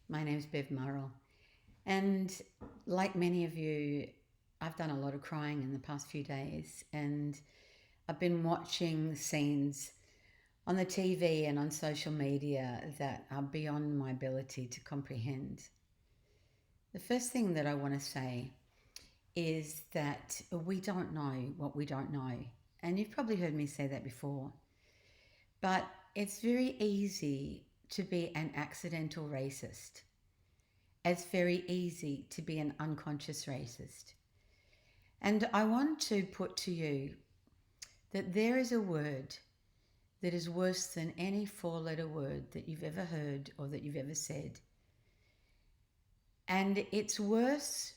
My name's Bev Murrell, and like many of you, I've done a lot of crying in the past few days, and I've been watching scenes on the TV and on social media that are beyond my ability to comprehend. The first thing that I want to say is that we don't know what we don't know. And you've probably heard me say that before. But it's very easy to be an accidental racist. It's very easy to be an unconscious racist. And I want to put to you that there is a word that is worse than any four-letter word that you've ever heard or that you've ever said. And it's worse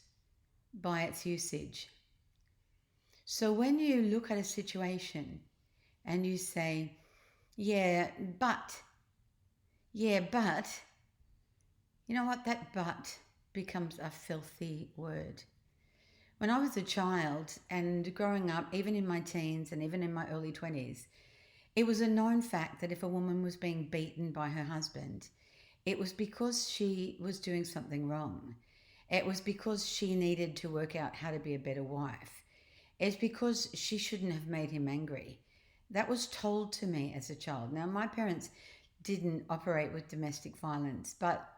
by its usage. So when you look at a situation and you say, yeah, but, yeah, but, you know what? That but becomes a filthy word. When I was a child and growing up, even in my teens and even in my early 20s, it was a known fact that if a woman was being beaten by her husband, it was because she was doing something wrong. It was because she needed to work out how to be a better wife. It's because she shouldn't have made him angry. That was told to me as a child. Now, my parents didn't operate with domestic violence, but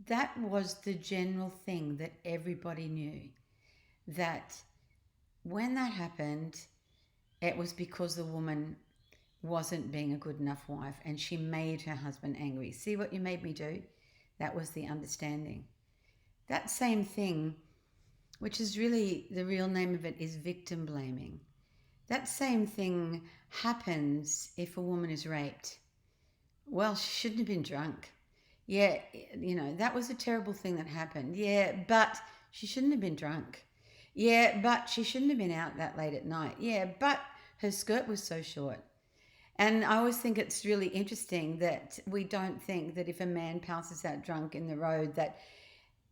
that was the general thing that everybody knew. That when that happened, it was because the woman wasn't being a good enough wife and she made her husband angry. See what you made me do? That was the understanding. That same thing, which is really the real name of it, is victim blaming. That same thing happens if a woman is raped. Well, she shouldn't have been drunk. Yeah, that was a terrible thing that happened. Yeah, but she shouldn't have been drunk. Yeah, but she shouldn't have been out that late at night. Yeah, but her skirt was so short. And I always think it's really interesting that we don't think that if a man passes out drunk in the road that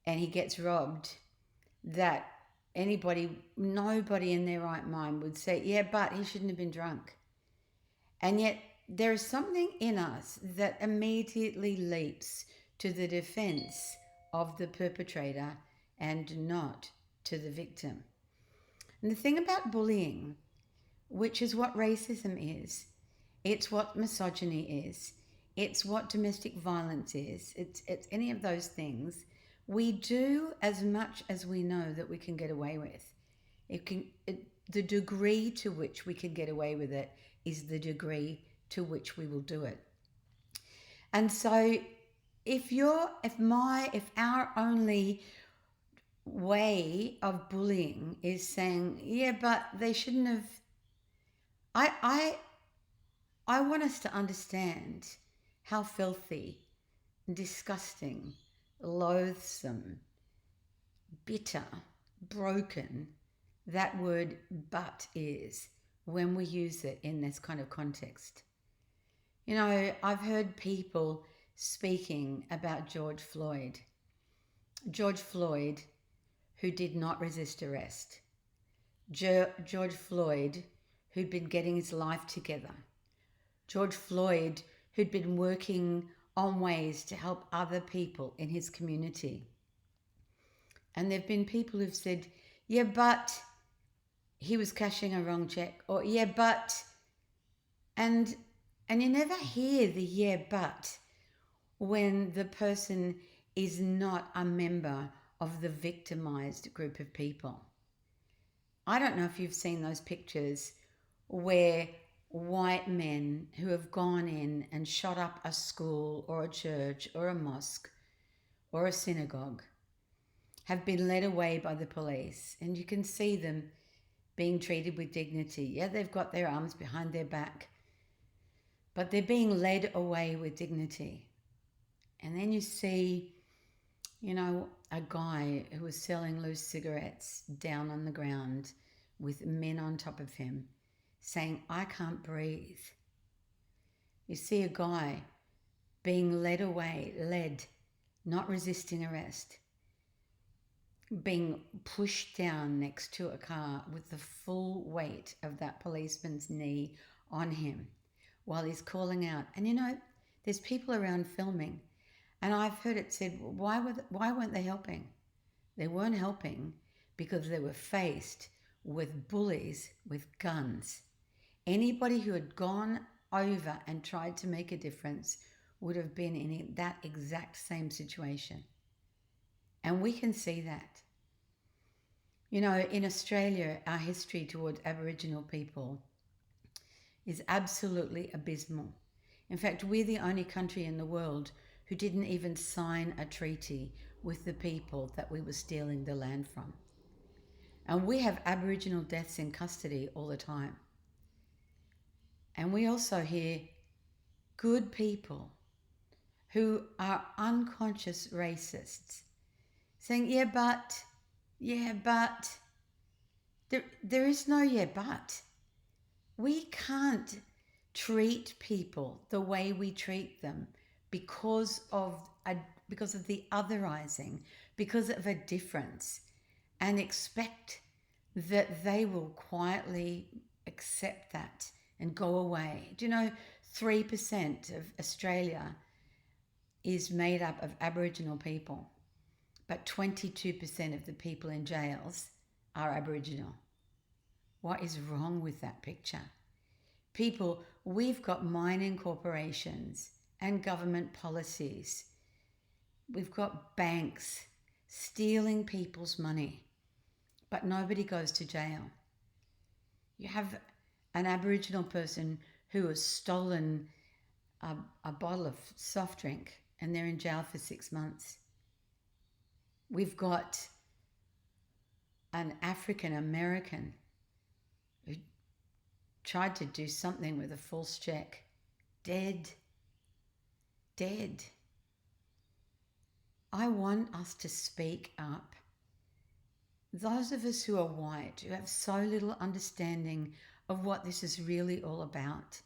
and he gets robbed, that nobody in their right mind would say, yeah, but he shouldn't have been drunk. And yet there is something in us that immediately leaps to the defense of the perpetrator and not to the victim. And the thing about bullying, which is what racism is, it's what misogyny is, it's what domestic violence is, it's any of those things. We do as much as we know that we can get away with. The degree to which we can get away with it is the degree to which we will do it. And so if our only way of bullying is saying, yeah, but they shouldn't have, I I I want us to understand how filthy, disgusting, loathsome, bitter, broken that word but is when we use it in this kind of context. I've heard people speaking about George Floyd. George Floyd, who did not resist arrest. George Floyd, who'd been getting his life together. George Floyd, who'd been working on ways to help other people in his community. And there have been people who've said, yeah, but he was cashing a wrong check, or yeah, but, and you never hear the yeah, but when the person is not a member of the victimized group of people. I don't know if you've seen those pictures where white men who have gone in and shot up a school or a church or a mosque or a synagogue have been led away by the police, and you can see them being treated with dignity. Yeah, they've got their arms behind their back, but they're being led away with dignity. And then you see, a guy who was selling loose cigarettes down on the ground with men on top of him saying, I can't breathe. You see a guy being led, not resisting arrest, being pushed down next to a car with the full weight of that policeman's knee on him while he's calling out. And there's people around filming. And I've heard it said, why weren't they helping? They weren't helping because they were faced with bullies with guns. Anybody who had gone over and tried to make a difference would have been in that exact same situation. And we can see that. You know, in Australia, our history towards Aboriginal people is absolutely abysmal. In fact, we're the only country in the world who didn't even sign a treaty with the people that we were stealing the land from. And we have Aboriginal deaths in custody all the time. And we also hear good people who are unconscious racists saying, yeah, but, there is no yeah, but. We can't treat people the way we treat them because of because of the otherizing, because of a difference, and expect that they will quietly accept that and go away. Do you know 3% of Australia is made up of Aboriginal people, but 22% of the people in jails are Aboriginal? What is wrong with that picture? People, we've got mining corporations and government policies. We've got banks stealing people's money, but nobody goes to jail. You have an Aboriginal person who has stolen a bottle of soft drink and they're in jail for 6 months. We've got an African American who tried to do something with a false check. Dead. I want us to speak up. Those of us who are white, who have so little understanding of what this is really all about,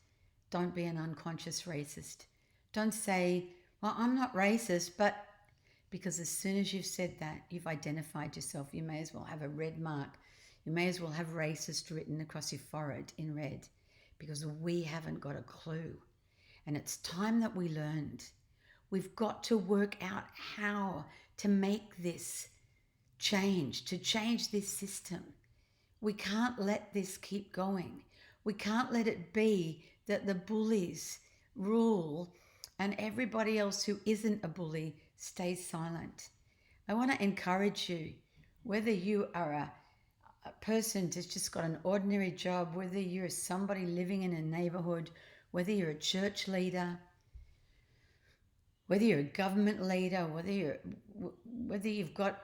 don't be an unconscious racist. Don't say, well, I'm not racist, but because as soon as you've said that, you've identified yourself. You may as well have a red mark. You may as well have racist written across your forehead in red, because we haven't got a clue. And it's time that we learned. We've got to work out how to make this change, to change this system. We can't let this keep going. We can't let it be that the bullies rule and everybody else who isn't a bully stays silent. I want to encourage you, whether you are a person that's just got an ordinary job, whether you're somebody living in a neighborhood, whether you're a church leader, whether you're a government leader, whether you've got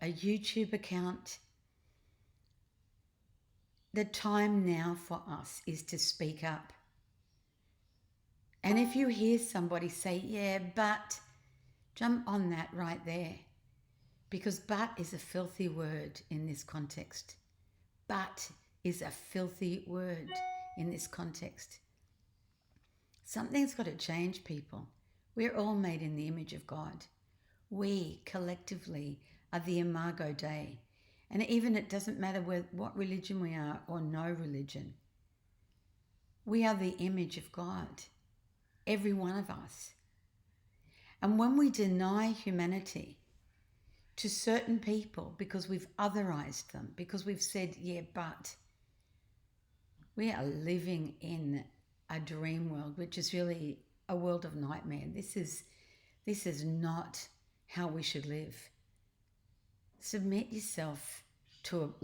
a YouTube account, the time now for us is to speak up. And if you hear somebody say, yeah, but, jump on that right there. Because but is a filthy word in this context. But is a filthy word in this context. Something's got to change, people. We're all made in the image of God. We collectively are the Imago Dei. And even it doesn't matter what religion we are or no religion. We are the image of God, every one of us. And when we deny humanity to certain people because we've otherized them, because we've said, yeah, but, we are living in a dream world, which is really a world of nightmare. This is not how we should live. Submit yourself to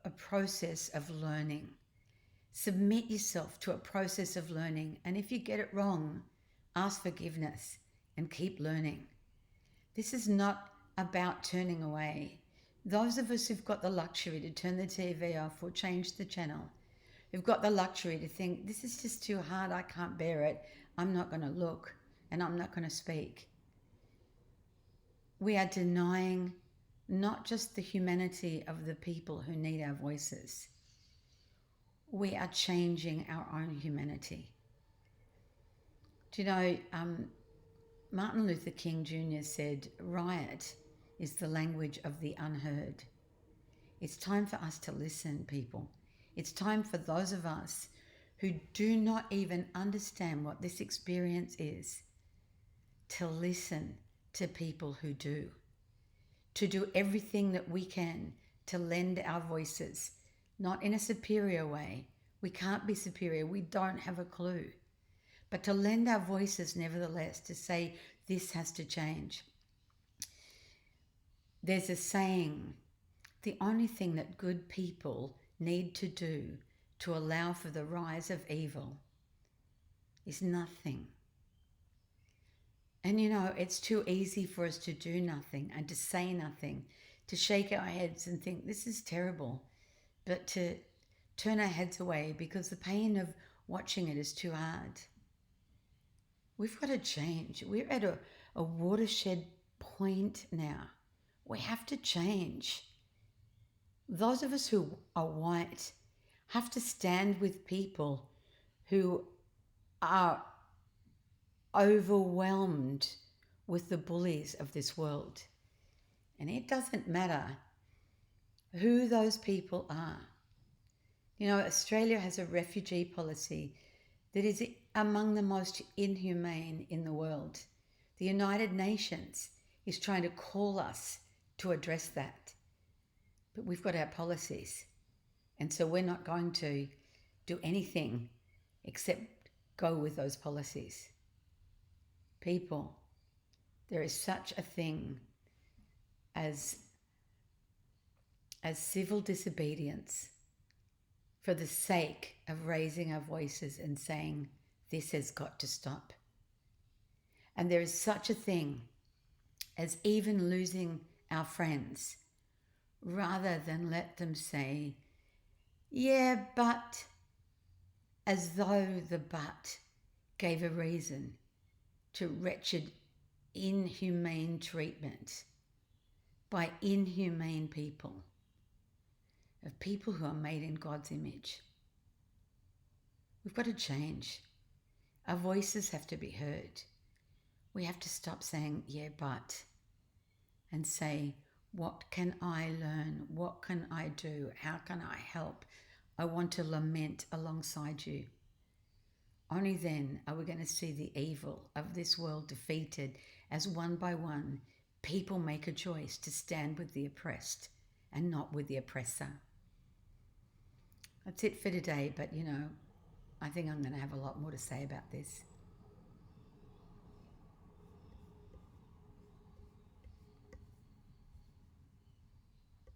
a process of learning. Submit yourself to a process of learning. And if you get it wrong, ask forgiveness and keep learning. This is not about turning away. Those of us who've got the luxury to turn the TV off or change the channel, who've got the luxury to think, this is just too hard, I can't bear it, I'm not going to look and I'm not going to speak. We are denying not just the humanity of the people who need our voices. We are changing our own humanity. Do you know, Martin Luther King Jr. said, riot is the language of the unheard. It's time for us to listen, people. It's time for those of us who do not even understand what this experience is to listen to people who do, to do everything that we can to lend our voices, not in a superior way. We can't be superior, we don't have a clue, but to lend our voices nevertheless, to say this has to change. There's a saying, the only thing that good people need to do to allow for the rise of evil is nothing. And it's too easy for us to do nothing and to say nothing, to shake our heads and think, this is terrible, but to turn our heads away because the pain of watching it is too hard. We've got to change. We're at a watershed point now. We have to change. Those of us who are white have to stand with people who are overwhelmed with the bullies of this world. And it doesn't matter who those people are. Australia has a refugee policy that is among the most inhumane in the world. The United Nations is trying to call us to address that. But we've got our policies. And so we're not going to do anything except go with those policies. People, there is such a thing as civil disobedience for the sake of raising our voices and saying, this has got to stop. And there is such a thing as even losing our friends rather than let them say, yeah, but, as though the but gave a reason to wretched, inhumane treatment by inhumane people, of people who are made in God's image. We've got to change. Our voices have to be heard. We have to stop saying, yeah, but, and say, what can I learn? What can I do? How can I help? I want to lament alongside you. Only then are we going to see the evil of this world defeated as one by one people make a choice to stand with the oppressed and not with the oppressor. That's it for today, but I think I'm going to have a lot more to say about this.